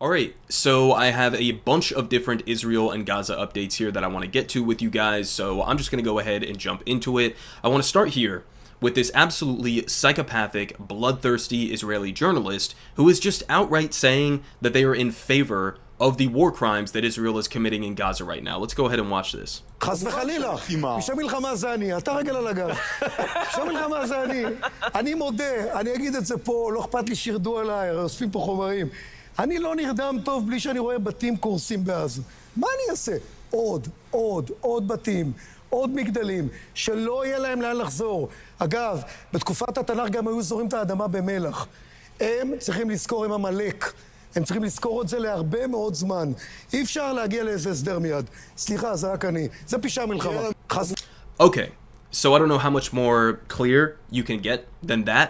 Alright, so I have a bunch of different Israel and Gaza updates here that I want to get to with you guys, so I'm just going to go ahead and jump into it. I want to start here with this absolutely psychopathic, bloodthirsty Israeli journalist who is just outright saying that they are in favor of the war crimes that Israel is committing in Gaza right now. Let's go ahead and watch this. חס וחלילה, פשעי מלחמה זה אני, אתה רגל על הגב. פשעי מלחמה זה אני מודה, אני אגיד את זה פה, לא אכפת לי שירדו עליי, אוספים פה חומרים. אני לא נרדם טוב בלי שאני רואה בתים קורסים בעזה. מה אני אעשה? עוד בתים, עוד מגדלים, שלא יהיה להם לאן לחזור. אגב, בתקופת התנ"ך גם היו זורים את האדמה במלח. הם צריכים לזכור עם עמלק. הם צריכים לזכור את זה להרבה מאוד זמן. אי אפשר להגיע לאיזה הסדר מיד. סליחה, זה רק אני. זה פשע מלחמה. Okay, so I don't know how much more clear you can get than that.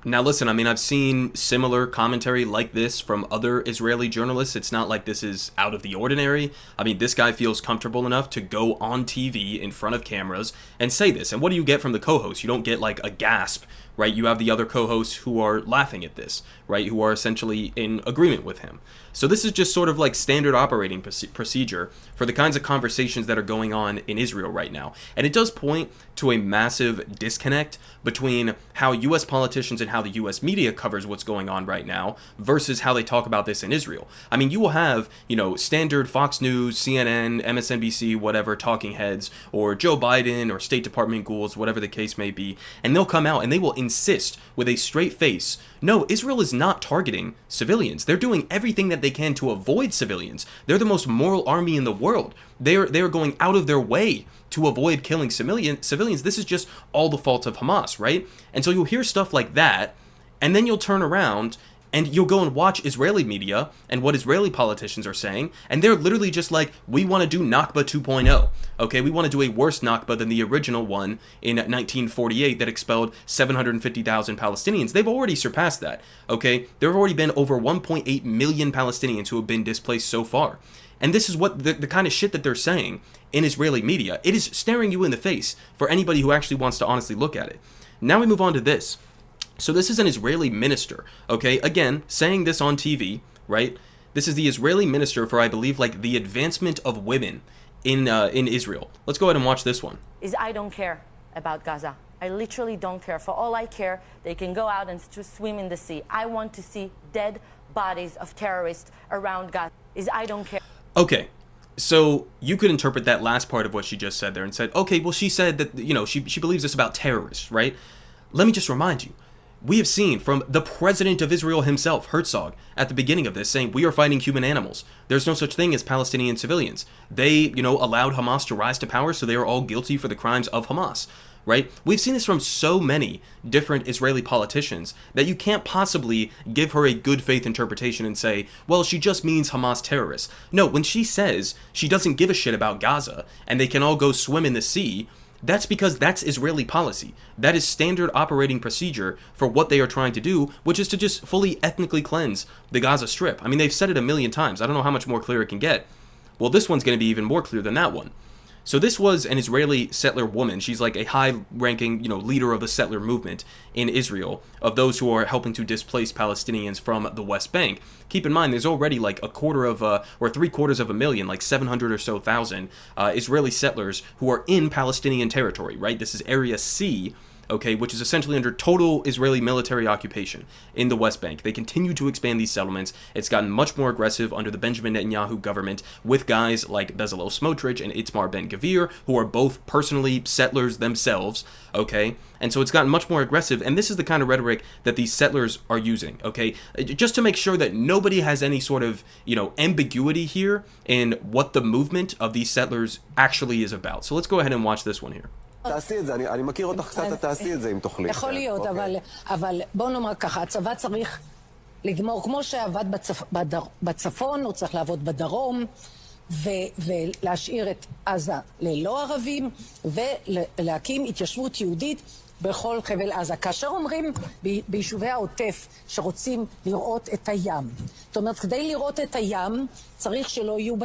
Now listen, I mean, I've seen similar commentary like this from other Israeli journalists. It's not like this is out of the ordinary. I mean, this guy feels comfortable enough to go on TV in front of cameras and say this. And what do you get from the co-host? You don't get like a gasp, right? You have the other co-hosts who are laughing at this, right? Who are essentially in agreement with him. So this is just sort of like standard operating procedure for the kinds of conversations that are going on in Israel right now. And it does point to a massive disconnect between how US politicians and how the US media covers what's going on right now versus how they talk about this in Israel. I mean, you will have, you know, standard Fox News, CNN, MSNBC, whatever, talking heads, or Joe Biden or State Department ghouls, whatever the case may be, and they'll come out and they will insist with a straight face, no, Israel is not targeting civilians. They're doing everything that they can to avoid civilians. They're the most moral army in the world. They're going out of their way to avoid killing civilians. This is just all the fault of Hamas, right? And so you'll hear stuff like that, and then you'll turn around and you'll go and watch Israeli media and what Israeli politicians are saying, and they're literally just like, we want to do Nakba 2.0. Okay, we want to do a worse Nakba than the original one in 1948 that expelled 750,000 Palestinians. They've already surpassed that. Okay, there have already been over 1.8 million Palestinians who have been displaced so far. And this is what the kind of shit that they're saying in Israeli media. It is staring you in the face for anybody who actually wants to honestly look at it. Now we move on to this. So this is an Israeli minister, okay? Again, saying this on TV, right? This is the Israeli minister for, I believe, like the advancement of women in Israel. Let's go ahead and watch this one. I don't care about Gaza. I literally don't care. For all I care, they can go out and just swim in the sea. I want to see dead bodies of terrorists around Gaza. I don't care. Okay. So you could interpret that last part of what she just said there and said, okay, well, she said that, you know, she believes this about terrorists, right? Let me just remind you. We have seen from the president of Israel himself, Herzog, at the beginning of this, saying we are fighting human animals. There's no such thing as Palestinian civilians. They, you know, allowed Hamas to rise to power, so they are all guilty for the crimes of Hamas, right? We've seen this from so many different Israeli politicians that you can't possibly give her a good faith interpretation and say, well, she just means Hamas terrorists. No, when she says she doesn't give a shit about Gaza and they can all go swim in the sea, that's because that's Israeli policy. That is standard operating procedure for what they are trying to do, which is to just fully ethnically cleanse the Gaza Strip. I mean, they've said it a million times. I don't know how much more clear it can get. Well, this one's going to be even more clear than that one. So this was an Israeli settler woman. She's like a high-ranking, you know, leader of the settler movement in Israel, of those who are helping to displace Palestinians from the West Bank. Keep in mind, there's already like a quarter of, or 750,000, like 700 or so thousand Israeli settlers who are in Palestinian territory, right? This is Area C, okay, which is essentially under total Israeli military occupation in the West Bank. They continue to expand these settlements. It's gotten much more aggressive under the Benjamin Netanyahu government with guys like Bezalel Smotrich and Itamar Ben-Gvir, who are both personally settlers themselves, okay? And so it's gotten much more aggressive, and this is the kind of rhetoric that these settlers are using, okay? Just to make sure that nobody has any sort of, you know, ambiguity here in what the movement of these settlers actually is about. So let's go ahead and watch this one here. תעשי את זה, אני מכיר אותך קצת, תעשי את זה אם תוכלי. יכול להיות, אבל בוא נאמר ככה, הצבא צריך לגמור, כמו שעבד בצפון, הוא צריך לעבוד בדרום, ולהשאיר את עזה ללא ערבים, ולהקים התיישבות יהודית בכל חבל עזה. כאשר אומרים ביישובי העוטף שרוצים לראות את הים, זאת אומרת, כדי לראות את הים צריך שלא יהיו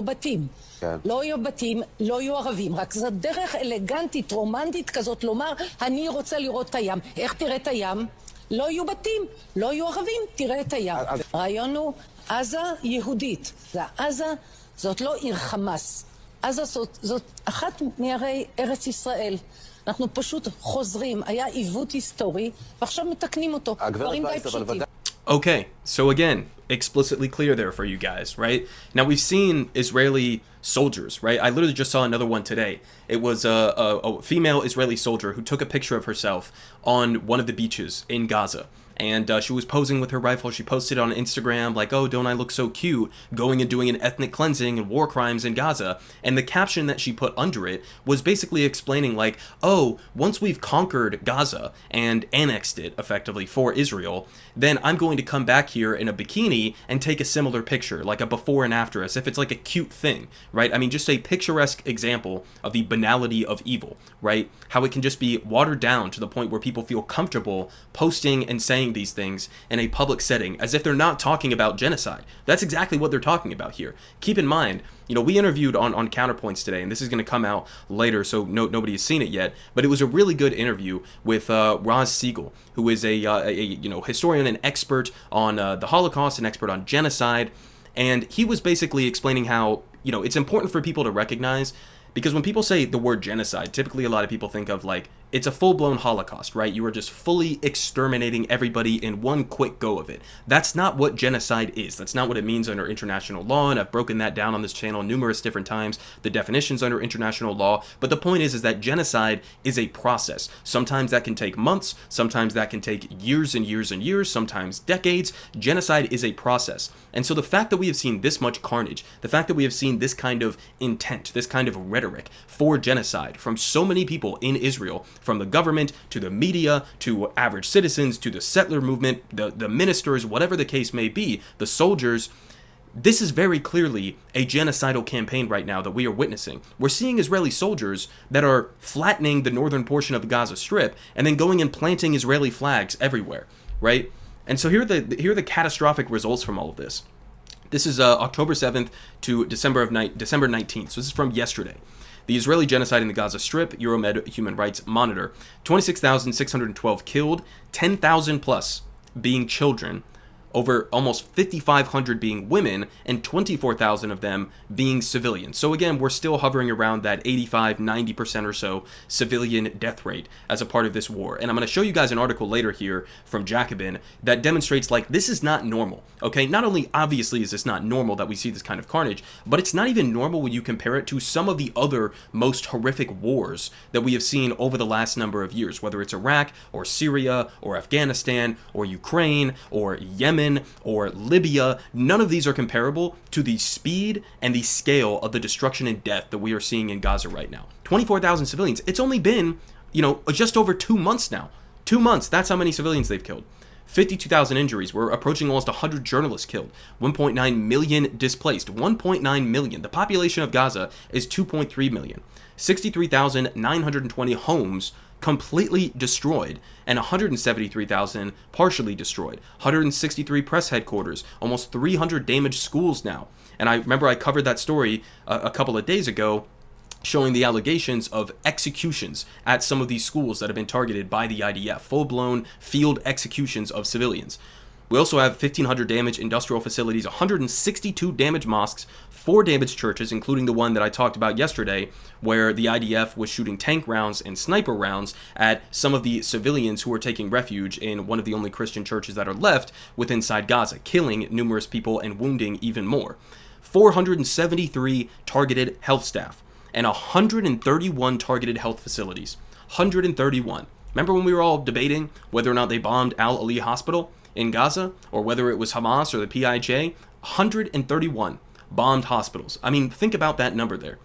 בתים. כן. לא יהיו בתים, לא יהיו ערבים, רק זו דרך אלגנטית, רומנטית כזאת, לומר, אני רוצה לראות את הים. איך תראה את הים? לא יהיו בתים, לא יהיו ערבים, תראה את הים. הרעיון הוא עזה יהודית. זה עזה, זאת לא עיר חמאס. עזה זאת אחת מערי ארץ ישראל. אנחנו פשוט חוזרים, היה עיוות היסטורי, ועכשיו מתקנים אותו. דברים די פשוטים. Okay, so again, explicitly clear there for you guys, right? Now we've seen Israeli soldiers, right? I literally just saw another one today. It was a female Israeli soldier who took a picture of herself on one of the beaches in Gaza. And she was posing with her rifle. She posted on Instagram like, oh, don't I look so cute, going and doing an ethnic cleansing and war crimes in Gaza. And the caption that she put under it was basically explaining like, oh, once we've conquered Gaza and annexed it effectively for Israel, then I'm going to come back here in a bikini and take a similar picture, like a before and after, as if it's like a cute thing, right? I mean, just a picturesque example of the banality of evil, right? How it can just be watered down to the point where people feel comfortable posting and saying these things in a public setting as if they're not talking about genocide. That's exactly what they're talking about here. Keep in mind, you know, we interviewed on Counterpoints today, and this is going to come out later, so nobody has seen it yet, but it was a really good interview with Roz Siegel, who is a you know, historian and expert on the Holocaust, an expert on genocide, and he was basically explaining how, you know, it's important for people to recognize, because when people say the word genocide, typically a lot of people think of like, it's a full-blown Holocaust, right? You are just fully exterminating everybody in one quick go of it. That's not what genocide is. That's not what it means under international law, and I've broken that down on this channel numerous different times, the definitions under international law. But the point is that genocide is a process. Sometimes that can take months, sometimes that can take years and years and years, sometimes decades. Genocide is a process. And so the fact that we have seen this much carnage, the fact that we have seen this kind of intent, this kind of rhetoric for genocide from so many people in Israel, from the government to the media to average citizens to the settler movement, the ministers, whatever the case may be, the soldiers, this is very clearly a genocidal campaign right now that we are witnessing. We're seeing Israeli soldiers that are flattening the northern portion of the Gaza Strip and then going and planting Israeli flags everywhere, right? And so here are the catastrophic results from all of this. This is October 7th to December 19th. So this is from yesterday. The Israeli genocide in the Gaza Strip, Euromed Human Rights Monitor, 26,612 killed, 10,000 plus being children, over almost 5,500 being women, and 24,000 of them being civilians. So again, we're still hovering around that 85-90% or so civilian death rate as a part of this war. And I'm going to show you guys an article later here from Jacobin that demonstrates like this is not normal, okay? Not only obviously is this not normal that we see this kind of carnage, but it's not even normal when you compare it to some of the other most horrific wars that we have seen over the last number of years, whether it's Iraq or Syria or Afghanistan or Ukraine or Yemen or Libya. None of these are comparable to the speed and the scale of the destruction and death that we are seeing in Gaza right now. 24,000 civilians. It's only been, you know, just over 2 months now. 2 months, that's how many civilians they've killed. 52,000 injuries. We're approaching almost 100 journalists killed. 1.9 million displaced. 1.9 million. The population of Gaza is 2.3 million. 63,920 homes completely destroyed, and 173,000 partially destroyed. 163 press headquarters, almost 300 damaged schools now. And I remember I covered that story a couple of days ago, showing the allegations of executions at some of these schools that have been targeted by the IDF, full-blown field executions of civilians. We also have 1,500 damaged industrial facilities, 162 damaged mosques, 4 damaged churches, including the one that I talked about yesterday, where the IDF was shooting tank rounds and sniper rounds at some of the civilians who were taking refuge in one of the only Christian churches that are left within inside Gaza, killing numerous people and wounding even more. 473 targeted health staff, and 131 targeted health facilities. 131. Remember when we were all debating whether or not they bombed Al-Ali Hospital in Gaza, or whether it was Hamas or the PIJ? 131 bombed hospitals. I mean, think about that number there.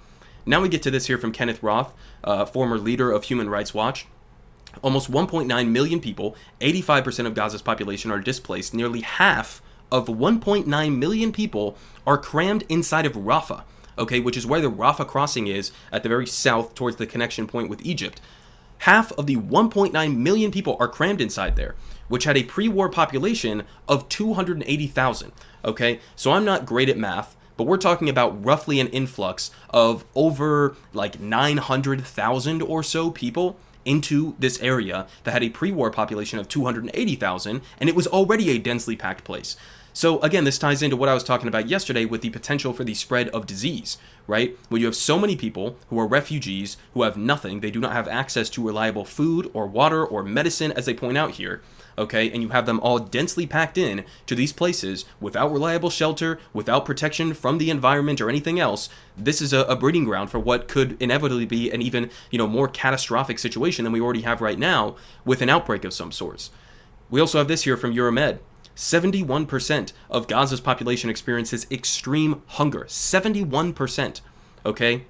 Now we get to this here from Kenneth Roth, former leader of Human Rights Watch. Almost 1.9 million people, 85% of Gaza's population are displaced. Nearly half of 1.9 million people are crammed inside of Rafah, okay, which is where the Rafah crossing is at the very south towards the connection point with Egypt. Half of the 1.9 million people are crammed inside there, which had a pre-war population of 280,000, okay? So I'm not great at math, but we're talking about roughly an influx of over like 900,000 or so people into this area that had a pre-war population of 280,000, and it was already a densely packed place. So again, this ties into what I was talking about yesterday with the potential for the spread of disease, right? When you have so many people who are refugees, who have nothing, they do not have access to reliable food or water or medicine, as they point out here, okay? And you have them all densely packed in to these places without reliable shelter, without protection from the environment or anything else. This is a breeding ground for what could inevitably be an even, more catastrophic situation than we already have right now with an outbreak of some sorts. We also have this here from Euromed. 71% of Gaza's population experiences extreme hunger. 71%. Okay?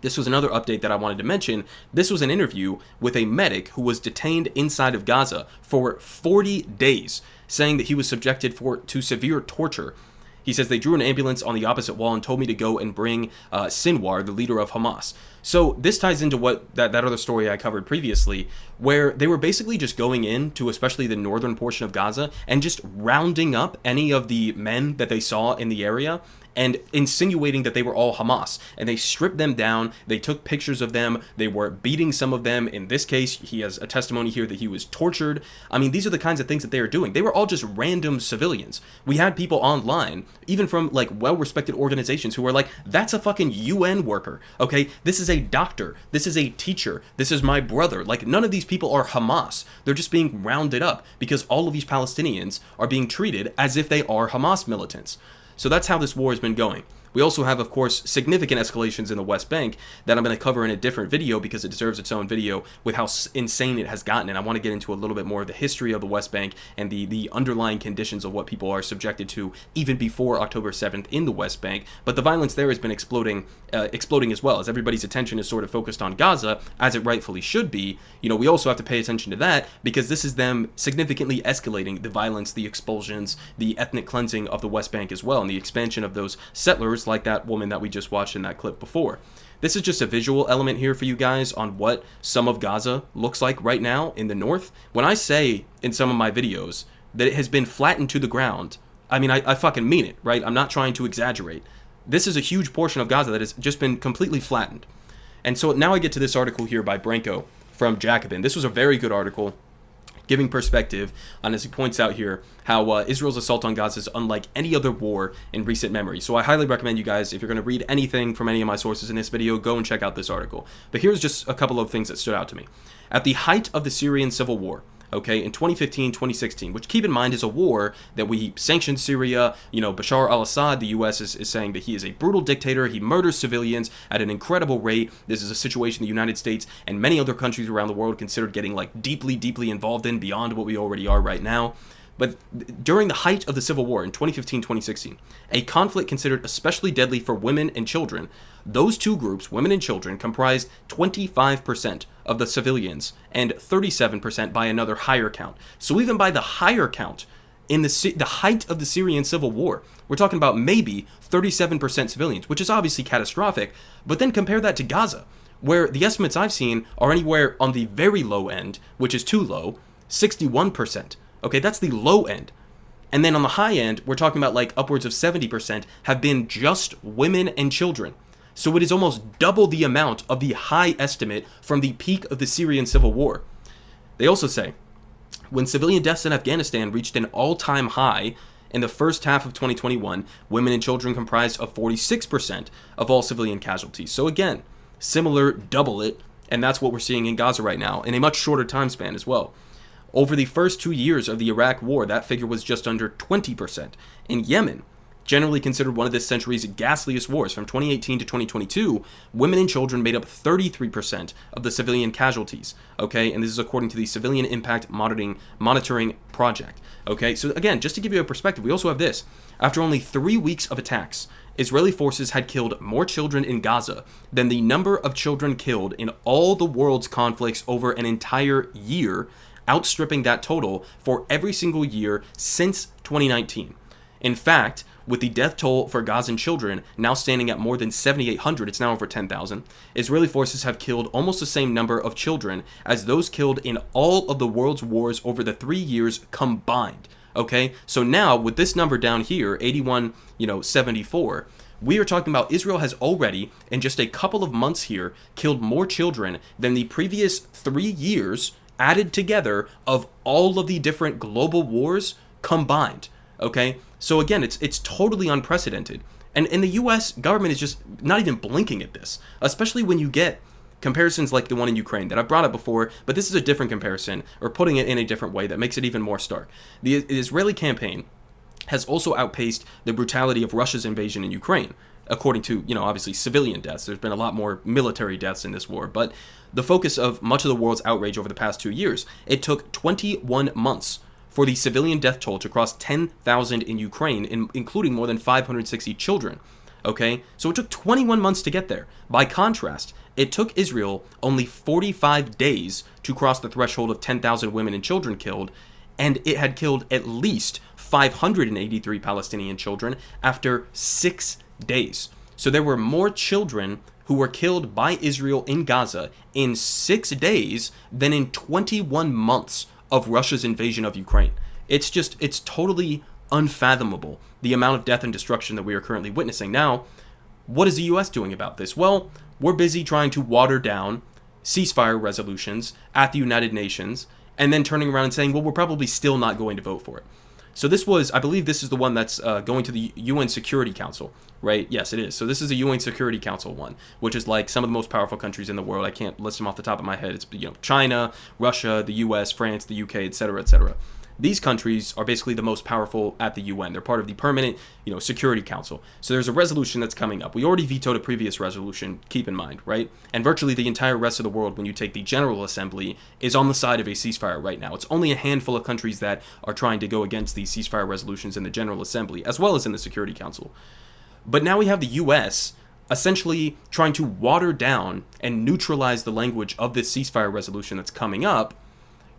This was another update that I wanted to mention. This was an interview with a medic who was detained inside of Gaza for 40 days, saying that he was subjected to severe torture. He says they drew an ambulance on the opposite wall and told me to go and bring Sinwar, the leader of Hamas. So this ties into what that other story I covered previously, where they were basically just going into especially the northern portion of Gaza and just rounding up any of the men that they saw in the area and insinuating that they were all Hamas. And they stripped them down. They took pictures of them. They were beating some of them. In this case, he has a testimony here that he was tortured. I mean, these are the kinds of things that they are doing. They were all just random civilians. We had people online, even from like well-respected organizations, who were like, that's a fucking UN worker, okay? This is a doctor. This is a teacher. This is my brother. Like, none of these people are Hamas. They're just being rounded up because all of these Palestinians are being treated as if they are Hamas militants. So that's how this war has been going. We also have, of course, significant escalations in the West Bank that I'm going to cover in a different video because it deserves its own video with how insane it has gotten. And I want to get into a little bit more of the history of the West Bank and the underlying conditions of what people are subjected to even before October 7th in the West Bank. But the violence there has been exploding as well, as everybody's attention is sort of focused on Gaza, as it rightfully should be. We also have to pay attention to that because this is them significantly escalating the violence, the expulsions, the ethnic cleansing of the West Bank as well, and the expansion of those settlers like that woman that we just watched in that clip before. This is just a visual element here for you guys on what some of Gaza looks like right now in the north. When I say in some of my videos that it has been flattened to the ground, I mean, I fucking mean it, right? I'm not trying to exaggerate. This is a huge portion of Gaza that has just been completely flattened. And so now I get to this article here by Branko from Jacobin. This was a very good article, giving perspective on, as he points out here, how Israel's assault on Gaza is unlike any other war in recent memory. So I highly recommend you guys, if you're going to read anything from any of my sources in this video, go and check out this article. But here's just a couple of things that stood out to me. At the height of the Syrian civil war, okay, in 2015, 2016, which keep in mind is a war that we sanctioned Syria. Bashar al-Assad, the U.S. is saying that he is a brutal dictator. He murders civilians at an incredible rate. This is a situation the United States and many other countries around the world considered getting like deeply, deeply involved in beyond what we already are right now. But during the height of the Civil War in 2015, 2016, a conflict considered especially deadly for women and children, those two groups, women and children, comprised 25% of the civilians and 37% by another higher count. So even by the higher count, in the height of the Syrian civil war, we're talking about maybe 37% civilians, which is obviously catastrophic. But then compare that to Gaza, where the estimates I've seen are anywhere on the very low end, which is too low, 61%. Okay, that's the low end. And then on the high end, we're talking about like upwards of 70% have been just women and children. So it is almost double the amount of the high estimate from the peak of the Syrian civil war. They also say, when civilian deaths in Afghanistan reached an all-time high in the first half of 2021, women and children comprised of 46% of all civilian casualties. So again, similar, double it, and that's what we're seeing in Gaza right now, in a much shorter time span as well. Over the first 2 years of the Iraq War, that figure was just under 20%. In Yemen, generally considered one of this century's ghastliest wars, from 2018 to 2022, women and children made up 33% of the civilian casualties, okay? And this is according to the Civilian Impact Monitoring Project, okay? So again, just to give you a perspective, we also have this. After only 3 weeks of attacks, Israeli forces had killed more children in Gaza than the number of children killed in all the world's conflicts over an entire year, outstripping that total for every single year since 2019. In fact, with the death toll for Gazan children now standing at more than 7,800, it's now over 10,000, Israeli forces have killed almost the same number of children as those killed in all of the world's wars over the 3 years combined. Okay, so now with this number down here, 8174, We are talking about Israel has already, in just a couple of months here, killed more children than the previous 3 years added together of all of the different global wars combined. Okay? So again, it's totally unprecedented. And the US government is just not even blinking at this, especially when you get comparisons like the one in Ukraine that I've brought up before, but this is a different comparison, or putting it in a different way that makes it even more stark. The Israeli campaign has also outpaced the brutality of Russia's invasion in Ukraine, according to, obviously civilian deaths. There's been a lot more military deaths in this war, but the focus of much of the world's outrage over the past 2 years, it took 21 months for the civilian death toll to cross 10,000 in Ukraine, including more than 560 children. Okay? So it took 21 months to get there. By contrast, it took Israel only 45 days to cross the threshold of 10,000 women and children killed, and it had killed at least 583 Palestinian children after 6 days. So there were more children who were killed by Israel in Gaza in 6 days than in 21 months of Russia's invasion of Ukraine. It's totally unfathomable, the amount of death and destruction that we are currently witnessing. Now, what is the US doing about this? Well, we're busy trying to water down ceasefire resolutions at the United Nations, and then turning around and saying, well, we're probably still not going to vote for it. So I believe this is the one that's going to the UN Security Council, right? Yes, it is. So this is a UN Security Council one, which is like some of the most powerful countries in the world. I can't list them off the top of my head. It's, China, Russia, the US, France, the UK, etc., etc. These countries are basically the most powerful at the UN. They're part of the permanent, Security Council. So there's a resolution that's coming up. We already vetoed a previous resolution, keep in mind, right? And virtually the entire rest of the world, when you take the General Assembly, is on the side of a ceasefire right now. It's only a handful of countries that are trying to go against these ceasefire resolutions in the General Assembly, as well as in the Security Council. But now we have the US essentially trying to water down and neutralize the language of this ceasefire resolution that's coming up,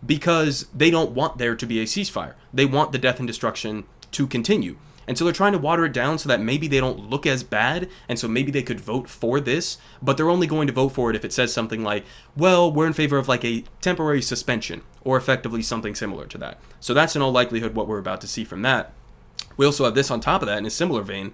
because they don't want there to be a ceasefire. They want the death and destruction to continue. And so they're trying to water it down so that maybe they don't look as bad, and so maybe they could vote for this, but they're only going to vote for it if it says something like, well, we're in favor of like a temporary suspension, or effectively something similar to that. So that's in all likelihood what we're about to see from that. We also have this on top of that in a similar vein.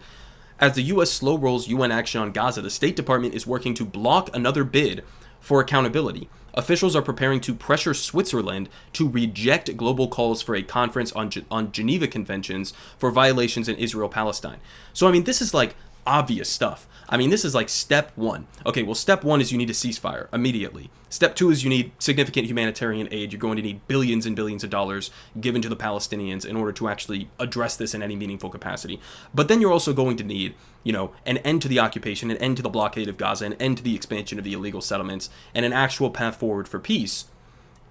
As the US slow rolls UN action on Gaza, the State Department is working to block another bid for accountability. Officials are preparing to pressure Switzerland to reject global calls for a conference on Geneva Conventions for violations in Israel-Palestine. So, this is like obvious stuff. This is like step one. Okay, well, step one is you need a ceasefire immediately. Step two is you need significant humanitarian aid. You're going to need billions and billions of dollars given to the Palestinians in order to actually address this in any meaningful capacity. But then you're also going to need, an end to the occupation, an end to the blockade of Gaza, an end to the expansion of the illegal settlements, and an actual path forward for peace.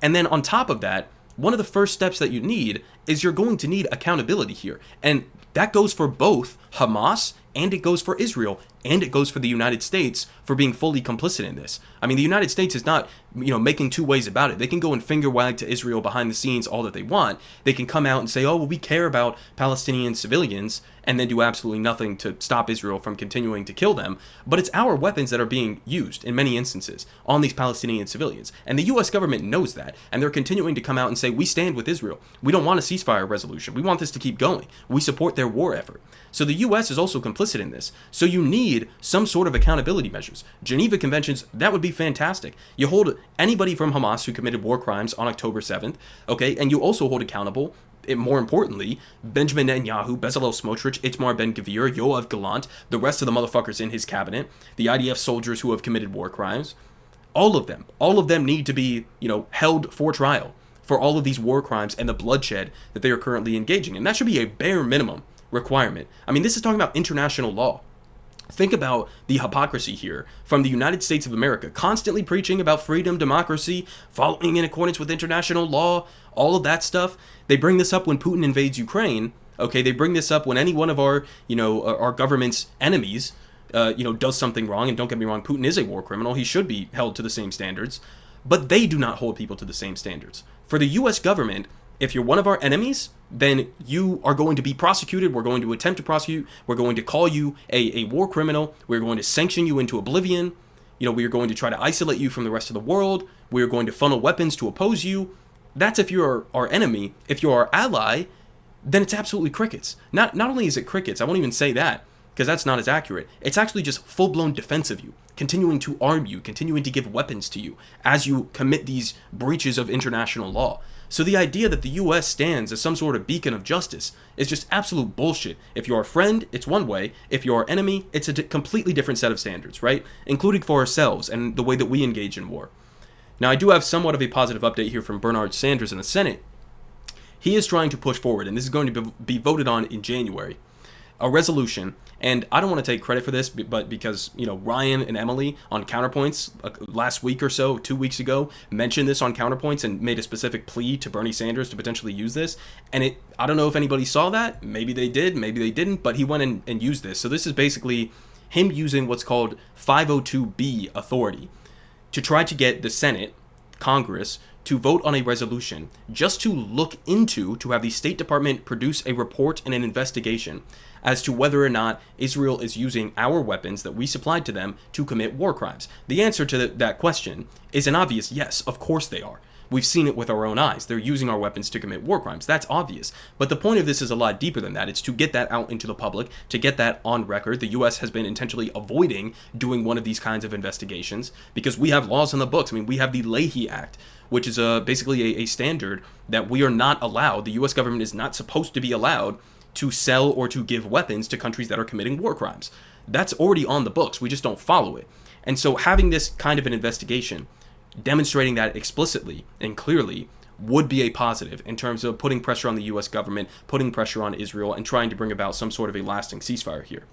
And then on top of that, one of the first steps that you need is you're going to need accountability here. And that goes for both Hamas, and it goes for Israel, and it goes for the United States for being fully complicit in this. The United States is not, making two ways about it. They can go and finger wag to Israel behind the scenes all that they want. They can come out and say, oh, well, we care about Palestinian civilians, and then do absolutely nothing to stop Israel from continuing to kill them. But it's our weapons that are being used in many instances on these Palestinian civilians. And the US government knows that, and they're continuing to come out and say, we stand with Israel. We don't want a ceasefire resolution. We want this to keep going. We support their war effort. So the US is also complicit in this. So you need some sort of accountability measures. Geneva Conventions, that would be fantastic. You hold anybody from Hamas who committed war crimes on October 7th, okay, and you also hold accountable, more importantly, Benjamin Netanyahu, Bezalel Smotrich, Itamar Ben-Gvir, Yoav Gallant, the rest of the motherfuckers in his cabinet, the IDF soldiers who have committed war crimes. All of them need to be, held for trial for all of these war crimes and the bloodshed that they are currently engaging in. That should be a bare minimum requirement. This is talking about international law. Think about the hypocrisy here from the United States of America, constantly preaching about freedom, democracy, following in accordance with international law, all of that stuff. They bring this up when Putin invades Ukraine. Okay, they bring this up when any one of our government's enemies, does something wrong. And don't get me wrong, Putin is a war criminal. He should be held to the same standards. But they do not hold people to the same standards. For the U.S. government, if you're one of our enemies, then you are going to be prosecuted. We're going to attempt to prosecute. We're going to call you a war criminal. We're going to sanction you into oblivion. We are going to try to isolate you from the rest of the world. We are going to funnel weapons to oppose you. That's if you're our enemy. If you're our ally, then it's absolutely crickets. Not only is it crickets, I won't even say that. because that's not as accurate. It's actually just full-blown defense of you, continuing to arm you, continuing to give weapons to you as you commit these breaches of international law. So the idea that the US stands as some sort of beacon of justice is just absolute bullshit. If you're a friend, it's one way. If you're our enemy, it's a completely different set of standards, right? Including for ourselves and the way that we engage in war. Now, I do have somewhat of a positive update here from Bernard Sanders in the Senate. He is trying to push forward, and this is going to be voted on in January, a resolution, and I don't want to take credit for this, but because, Ryan and Emily on Counterpoints last week or so, 2 weeks ago, mentioned this on Counterpoints and made a specific plea to Bernie Sanders to potentially use this, and I don't know if anybody saw that. Maybe they did, maybe they didn't, but he went and used this. So this is basically him using what's called 502B authority to try to get the Senate, Congress, to vote on a resolution just to look into, to have the State Department produce a report and an investigation as to whether or not Israel is using our weapons that we supplied to them to commit war crimes. The answer to that question is an obvious yes, of course they are. We've seen it with our own eyes. They're using our weapons to commit war crimes. That's obvious. But the point of this is a lot deeper than that. It's to get that out into the public, to get that on record. The U.S. has been intentionally avoiding doing one of these kinds of investigations because we have laws in the books. I mean, we have the Leahy Act, which is basically a standard that we are not allowed, the U.S. government is not supposed to be allowed to sell or to give weapons to countries that are committing war crimes. That's already on the books. We just don't follow it. And so having this kind of an investigation, demonstrating that explicitly and clearly, would be a positive in terms of putting pressure on the U.S. government, putting pressure on Israel, and trying to bring about some sort of a lasting ceasefire here.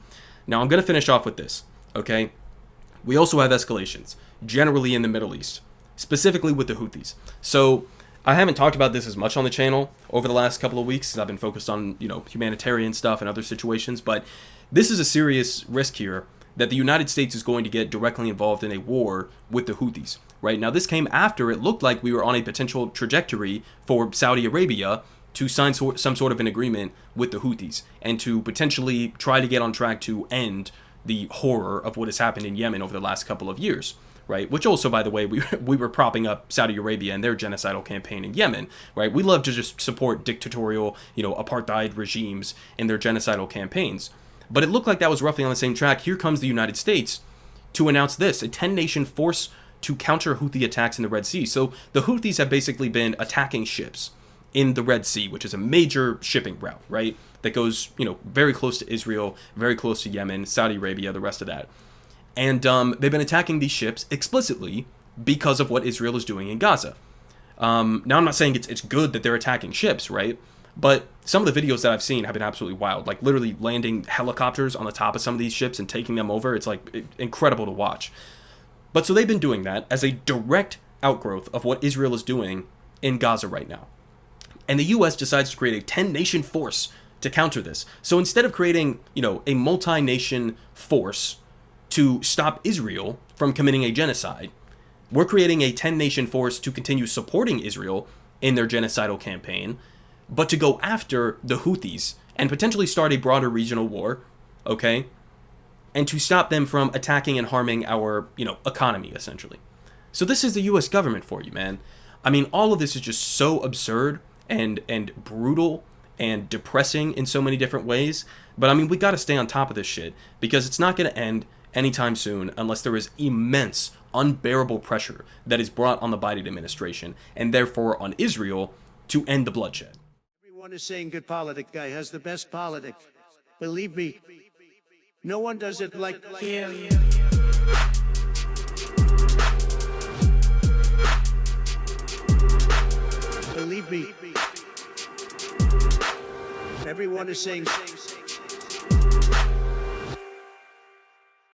Now, I'm going to finish off with this, okay? We also have escalations, generally in the Middle East, specifically with the Houthis. So I haven't talked about this as much on the channel over the last couple of weeks, since I've been focused on, humanitarian stuff and other situations, but this is a serious risk here that the United States is going to get directly involved in a war with the Houthis. Right now, this came after it looked like we were on a potential trajectory for Saudi Arabia to sign some sort of an agreement with the Houthis and to potentially try to get on track to end the horror of what has happened in Yemen over the last couple of years, right? Which also, by the way, we were propping up Saudi Arabia and their genocidal campaign in Yemen, right? We love to just support dictatorial, apartheid regimes in their genocidal campaigns. But it looked like that was roughly on the same track. Here comes the United States to announce this, a 10-nation force to counter Houthi attacks in the Red Sea. So the Houthis have basically been attacking ships in the Red Sea, which is a major shipping route, right? That goes, very close to Israel, very close to Yemen, Saudi Arabia, the rest of that. And they've been attacking these ships explicitly because of what Israel is doing in Gaza. Now, I'm not saying it's good that they're attacking ships, right? But some of the videos that I've seen have been absolutely wild, like literally landing helicopters on the top of some of these ships and taking them over. It's like incredible to watch. But so they've been doing that as a direct outgrowth of what Israel is doing in Gaza right now. And the U.S. decides to create a 10-nation force to counter this. So instead of creating, a multi-nation force to stop Israel from committing a genocide, we're creating a 10-nation force to continue supporting Israel in their genocidal campaign, but to go after the Houthis and potentially start a broader regional war, okay? And to stop them from attacking and harming our, economy, essentially. So this is the U.S. government for you, man. I mean, all of this is just so absurd and brutal and depressing in so many different ways. But I mean, we got to stay on top of this shit because it's not going to end anytime soon unless there is immense, unbearable pressure that is brought on the Biden administration and therefore on Israel to end the bloodshed. Everyone is saying good politic guy has the best politic. Believe me, no one does it like him. Believe me, everyone is saying